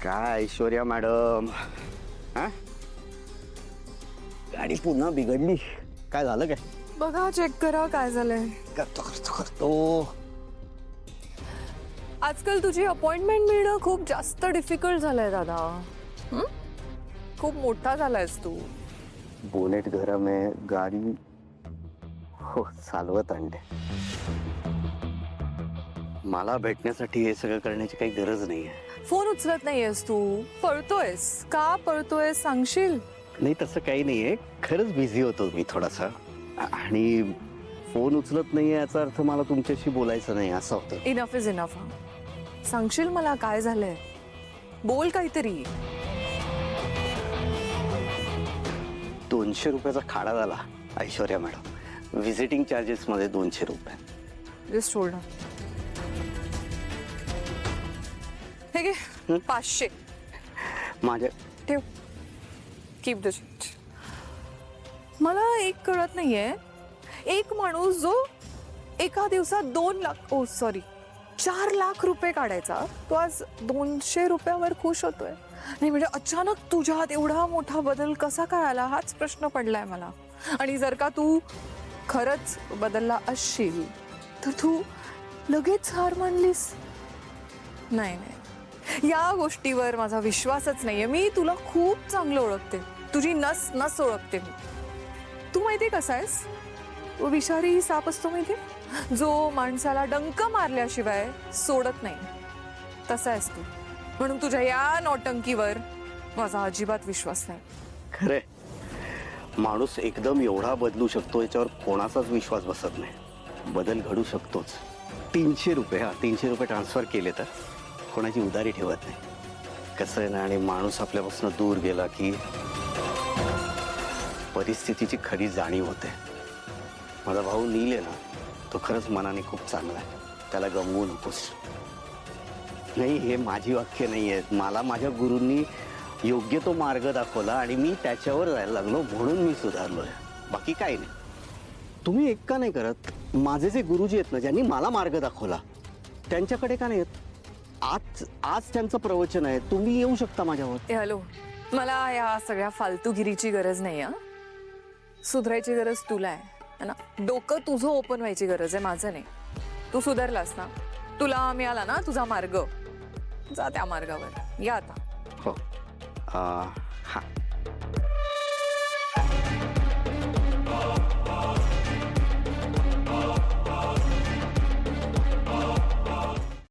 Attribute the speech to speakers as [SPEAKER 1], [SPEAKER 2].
[SPEAKER 1] काय ऐश्वर्या मॅडम, हा गाडी पुन्हा बिघडली. काय झालं काय?
[SPEAKER 2] बघा, चेक करा काय झालंय.
[SPEAKER 1] करतो.
[SPEAKER 2] आजकाल तुझी अपॉइंटमेंट मिळणं खूप जास्त डिफिकल्ट झालंय दादा. खूप मोठा झालायस तू.
[SPEAKER 1] बोनेट गरम आहे, गाडी हो चालवत आणते. मला भेटण्यासाठी हे सगळं करण्याची काही गरज नाहीये.
[SPEAKER 2] फोन उचलत नाहीयेस तू, पळतोयस. का पळतोयस सांगशील?
[SPEAKER 1] नाही तसं काही नाहीये, खरंच बिझी होतो मी थोडासा. आणि फोन उचलत नाहीये याचा अर्थ मला तुमच्याशी बोलायचं नाही असं होतं.
[SPEAKER 2] Enough is enough. सांगशील मला काय झालंय? बोल काहीतरी.
[SPEAKER 1] 200 रुपयाचा खाडा झाला ऐश्वर्या मॅडम. व्हिजिटिंग चार्जेस मध्ये 200 रुपये.
[SPEAKER 2] Just hold. हे घे 500.
[SPEAKER 1] माझ्या
[SPEAKER 2] ठेव. Keep the change. मला एक कळत नाहीये, एक माणूस जो एका दिवसात 2 लाख 4 लाख रुपये काढायचा, तो आज 200 रुपयावर खुश होतोय. नाही म्हणजे अचानक तुझ्यात एवढा मोठा बदल कसा काय आला हाच प्रश्न पडलाय मला. आणि जर का तू खरंच बदलला असशील तर तू लगेच हार मानलीस. नाही नाही, या गोष्टीवर माझा विश्वासच नाहीये. मी तुला खूप चांगलं ओळखते, तुझी नस नस ओळखते मी. तू माहितीये कसा आहेस? तो विषारी साप असतो माहितीये, जो माणसाला डंक मारल्याशिवाय सोडत नाही. तसा आहेस तू. म्हणून तुझ्या या नौटंकीवर माझा अजिबात विश्वास नाही.
[SPEAKER 1] खरंय, माणूस एकदम एवढा बदलू शकतो याच्यावर कोणाचाच विश्वास बसत नाही. बदल घडू शकतोच. 300 रुपये ट्रान्सफर केले तर कोणाची उधारी ठेवत नाही. कसं आहे ना, आणि माणूस आपल्यापासून दूर गेला की परिस्थितीची खरी जाणीव होते. माझा भाऊ नील आहे ना, तो खरंच मनाने खूप चांगला आहे. त्याला गमवू नकोस. नाही, हे माझी वाक्य नाही आहेत. मला माझ्या गुरूंनी योग्य तो मार्ग दाखवला आणि मी त्याच्यावर जायला लागलो, म्हणून मी सुधारलोय. बाकी काही नाही. तुम्ही एक का नाही करत? माझे जे गुरुजी आहेत ना, ज्यांनी मला मार्ग दाखवला, त्यांच्याकडे का नाही येत? आज त्यांचं प्रवचन आहे, तुम्ही येऊ शकता माझ्यावर.
[SPEAKER 2] हॅलो, मला या सगळ्या फालतूगिरीची गरज नाही. सुधारायची गरज तुला आहे ना. डोकं तुझं ओपन व्हायची गरज आहे, माझं नाही. तू सुधारलास ना, तुला मिळाला ना तुझा मार्ग, जा त्या मार्गावर. या आता.
[SPEAKER 1] हो.